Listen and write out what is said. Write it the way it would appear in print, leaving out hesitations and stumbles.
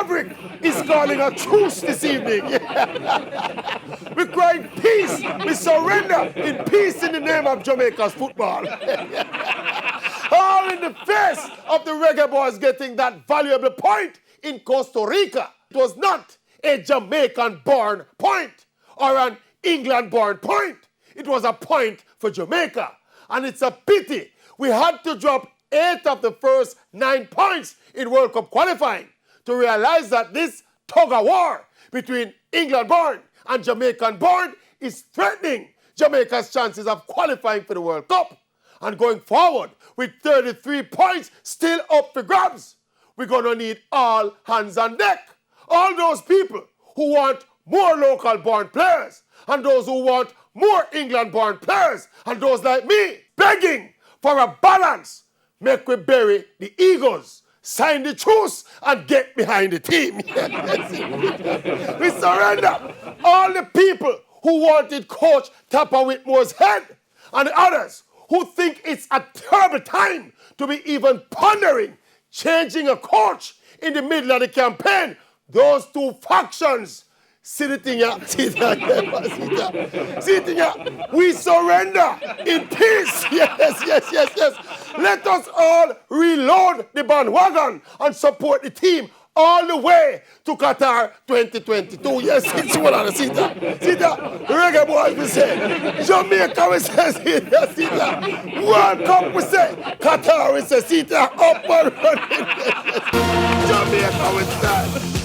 Maverick is calling a truce this evening. We're crying peace. We surrender in peace in the name of Jamaica's football. All in the face of the Reggae Boyz getting that valuable point in Costa Rica. It was not a Jamaican-born point or an England-born point. It was a point for Jamaica. And it's a pity we had to drop 8 of the first 9 points in World Cup qualifying to realize that this tug-of-war between England-born and Jamaican-born is threatening Jamaica's chances of qualifying for the World Cup. And going forward, with 33 points still up for grabs, we're going to need all hands on deck. All those people who want more local-born players, and those who want more England-born players, and those like me begging for a balance. Make we bury the egos, sign the truce, and get behind the team. We surrender. All the people who wanted Coach Tapper Whitmore's head, and others who think it's a terrible time to be even pondering changing a coach in the middle of the campaign. Those two factions, see the thing here, see the thing here. We surrender in peace. Yes. Let us all reload the bandwagon and support the team all the way to Qatar 2022. Yes, it's one of the see that. Reggae Boyz we say. Jamaica we say, see that. World Cup we say. Qatar we say, see that. Up and running. Jamaica we say.